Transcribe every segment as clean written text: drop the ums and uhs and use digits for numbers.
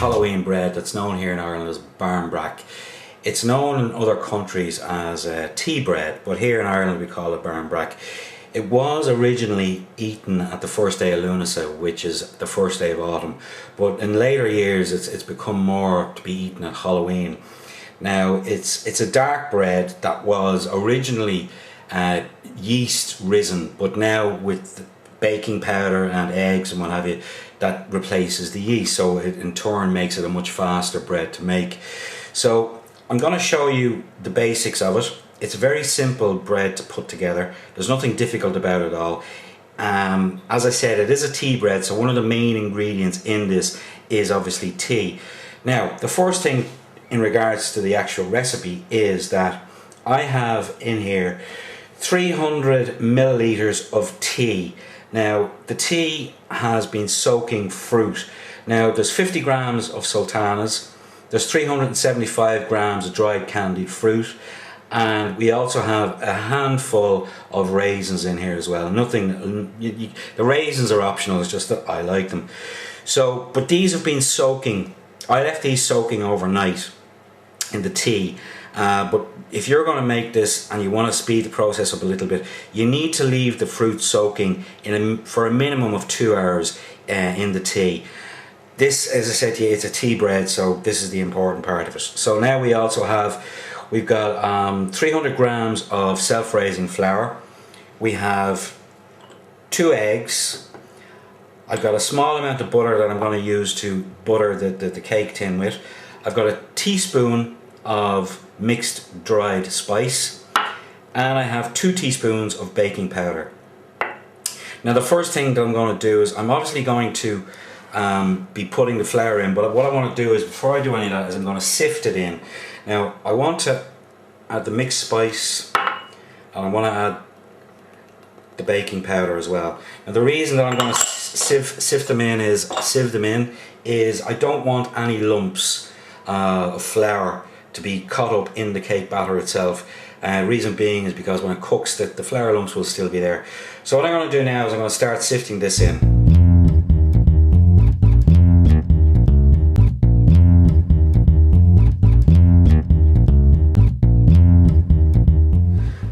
Halloween bread that's known here in Ireland as barmbrack. It's known in other countries as tea bread, but here in Ireland we call it barmbrack. It was originally eaten at the first day of Lunasa, which is the first day of autumn, but in later years it's become more to be eaten at Halloween. Now it's a dark bread that was originally yeast risen, but now with baking powder and eggs and what have you, that replaces the yeast, so it in turn makes it a much faster bread to make. So I'm going to show you the basics of it. It's a very simple bread to put together. There's nothing difficult about it at all. As I said, it is a tea bread, so one of the main ingredients in this is obviously tea. Now, the first thing in regards to the actual recipe is that I have in here 300 milliliters of tea. Now, the tea has been soaking fruit. Now, there's 50 grams of sultanas, there's 375 grams of dried candied fruit, and we also have a handful of raisins in here as well. Nothing, the raisins are optional, it's just that I like them. So, but these have been soaking, I left these soaking overnight in the tea. But if you're going to make this and you want to speed the process up a little bit, you need to leave the fruit soaking for a minimum of 2 hours in the tea. This, as I said to you, it's a tea bread, so this is the important part of it. So now we've got 300 grams of self-raising flour. We have 2 eggs. I've got a small amount of butter that I'm going to use to butter the cake tin with. I've got a teaspoon of mixed dried spice, and I have 2 teaspoons of baking powder. Now the first thing that I'm going to do is I'm obviously going to be putting the flour in, but what I want to do is, before I do any of that, is I'm going to sift it in. Now I want to add the mixed spice, and I want to add the baking powder as well. Now the reason that I'm going to sieve them in is I don't want any lumps of flour to be caught up in the cake batter itself. Reason being is because when it cooks, the flour lumps will still be there. So what I'm going to do now is I'm going to start sifting this in.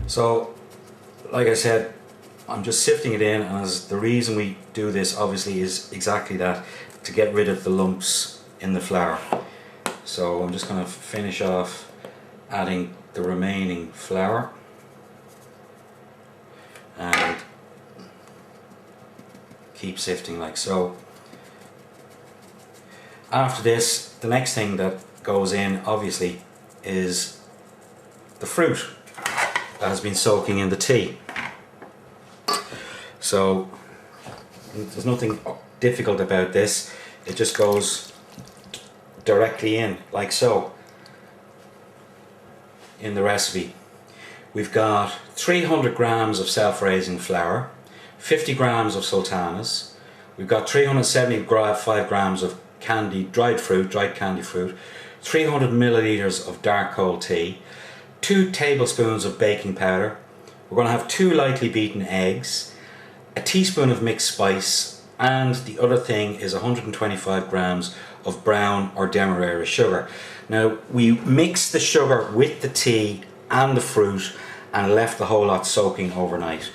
So, like I said, I'm just sifting it in, and the reason we do this obviously is exactly that, to get rid of the lumps in the flour. So I'm just going to finish off adding the remaining flour, and keep sifting like so. After this, the next thing that goes in obviously is the fruit that has been soaking in the tea. So there's nothing difficult about this, it just goes directly in like so in the recipe. We've got 300 grams of self-raising flour, 50 grams of sultanas, we've got 375 grams of dried candy fruit, 300 milliliters of dark cold tea, 2 tablespoons of baking powder. We're going to have 2 lightly beaten eggs, a teaspoon of mixed spice, and the other thing is 125 grams of brown or demerara sugar. Now we mixed the sugar with the tea and the fruit and left the whole lot soaking overnight.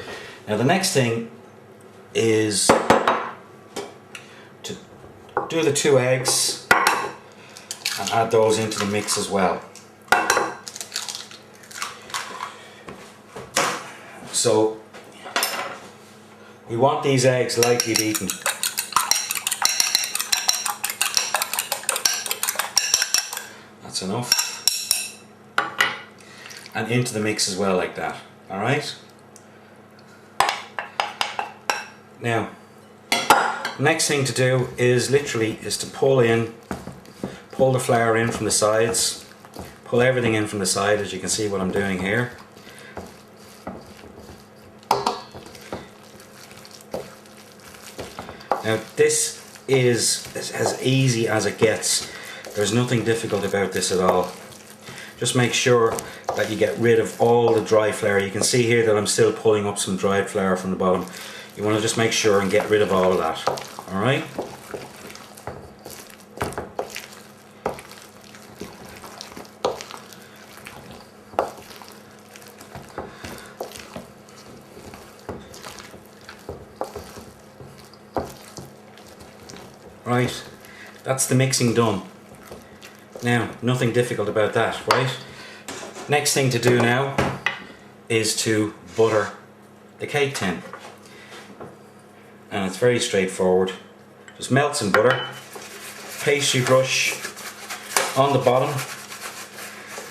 Now the next thing is to do the 2 eggs and add those into the mix as well. So we want these eggs lightly beaten. That's enough. And into the mix as well, like that. Alright? Now, next thing to do is to pull the flour in from the sides. Pull everything in from the side, as you can see what I'm doing here. Now this is as easy as it gets. There's nothing difficult about this at all. Just make sure that you get rid of all the dry flour. You can see here that I'm still pulling up some dried flour from the bottom. You want to just make sure and get rid of all of that. Alright? Right, that's the mixing done. Now, nothing difficult about that, right? Next thing to do now is to butter the cake tin. And it's very straightforward. Just melt some butter, pastry brush on the bottom,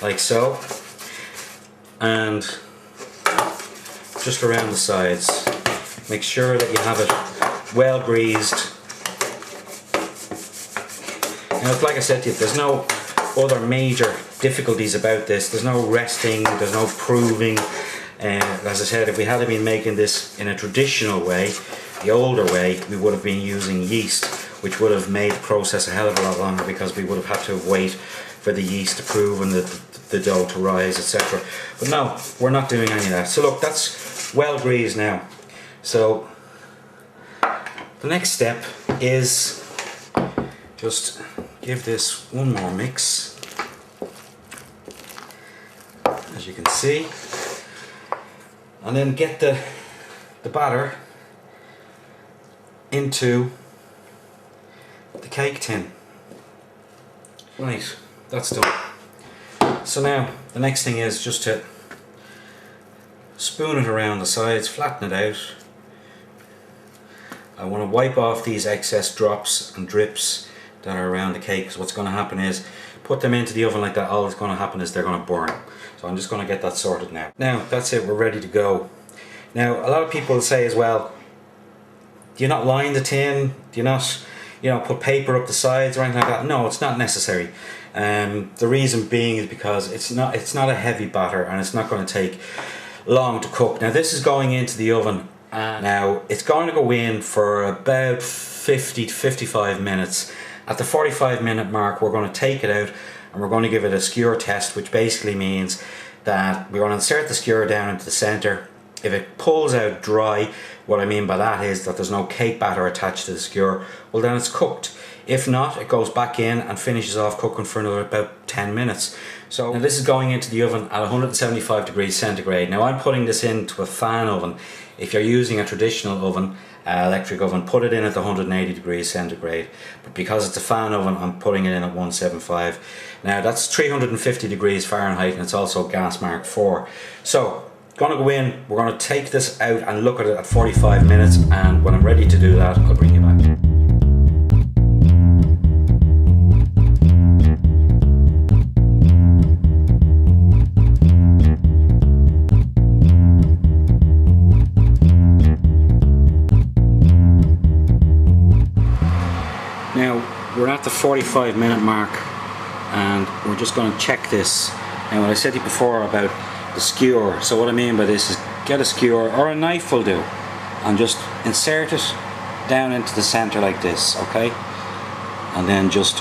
like so, and just around the sides. Make sure that you have it well greased. Now, like I said to you, there's no other major difficulties about this. There's no resting, there's no proving. As I said, if we had been making this in a traditional way, the older way, we would have been using yeast, which would have made the process a hell of a lot longer because we would have had to wait for the yeast to prove and the dough to rise, etc. But no, we're not doing any of that. So look, that's well greased now. So the next step is just give this one more mix, as you can see, and then get the batter into the cake tin. Right, that's done. So now the next thing is just to spoon it around the sides, flatten it out. I want to wipe off these excess drops and drips that are around the cake, because what's going to happen is, put them into the oven like that, all that's going to happen is they're going to burn. So I'm just going to get that sorted now. Now that's it, we're ready to go. Now a lot of people say as well, do you not line the tin? Do you not, put paper up the sides or anything like that? No, it's not necessary. The reason being is because it's not a heavy batter and it's not going to take long to cook. Now this is going into the oven. Now it's going to go in for about 50 to 55 minutes. At the 45-minute mark, we're going to take it out and we're going to give it a skewer test, which basically means that we're going to insert the skewer down into the center. If it pulls out dry, what I mean by that is that there's no cake batter attached to the skewer, well then it's cooked. If not, it goes back in and finishes off cooking for another about 10 minutes. So now this is going into the oven at 175 degrees centigrade. Now I'm putting this into a fan oven. If you're using a traditional oven, electric oven, put it in at the 180 degrees centigrade. But because it's a fan oven, I'm putting it in at 175. Now that's 350 degrees Fahrenheit and it's also gas mark 4. So, going to go in, we're going to take this out and look at it at 45 minutes, and when I'm ready to do that, I'll bring you back. Now we're at the 45-minute mark and we're just going to check this. Now what I said to you before about the skewer, so what I mean by this is get a skewer or a knife will do and just insert it down into the center like this, okay, and then just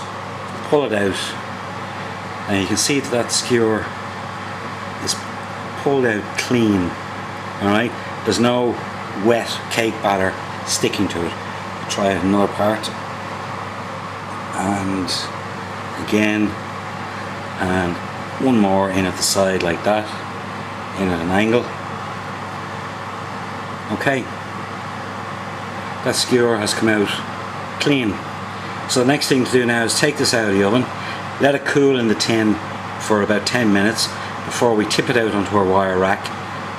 pull it out and you can see that skewer is pulled out clean. Alright, there's no wet cake batter sticking to it. I'll try another part, and again, and one more in at the side like that, in at an angle. Okay, that skewer has come out clean. So the next thing to do now is take this out of the oven, let it cool in the tin for about 10 minutes before we tip it out onto our wire rack,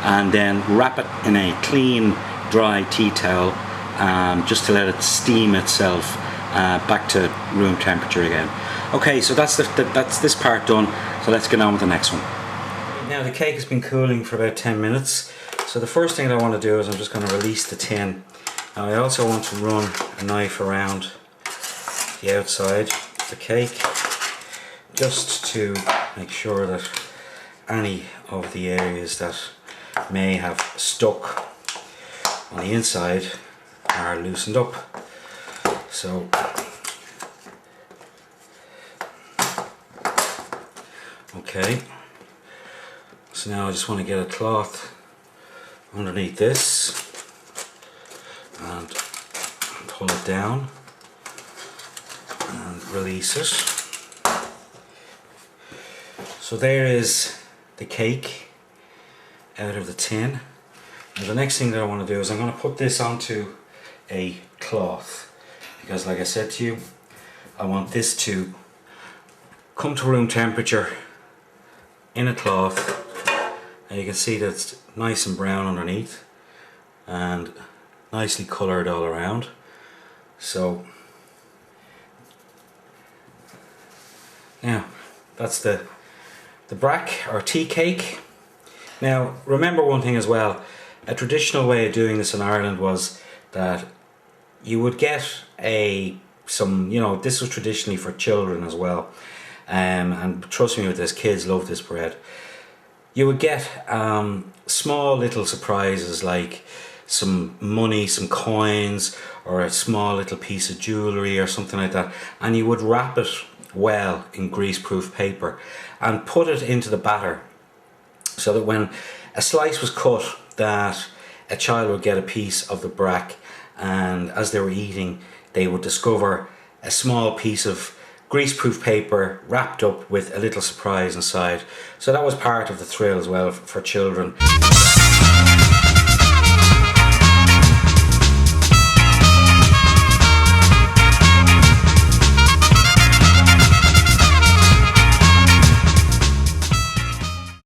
and then wrap it in a clean dry tea towel, just to let it steam itself back to room temperature again. Okay, so that's this part done, so let's get on with the next one. Now the cake has been cooling for about 10 minutes, so the first thing that I want to do is I'm just going to release the tin. Now I also want to run a knife around the outside of the cake, just to make sure that any of the areas that may have stuck on the inside are loosened up. So okay, so now I just want to get a cloth underneath this and pull it down and release it. So there is the cake out of the tin. Now the next thing that I want to do is I'm going to put this onto a cloth, because like I said to you, I want this to come to room temperature in a cloth, and you can see that it's nice and brown underneath and nicely coloured all around. So now that's the brack or tea cake. Now remember one thing as well, a traditional way of doing this in Ireland was that you would get this was traditionally for children as well, and trust me with this, kids love this bread. You would get small little surprises like some money, some coins, or a small little piece of jewellery or something like that, and you would wrap it well in greaseproof paper and put it into the batter, so that when a slice was cut, that a child would get a piece of the brack, and as they were eating they would discover a small piece of greaseproof paper wrapped up with a little surprise inside. So that was part of the thrill as well for children.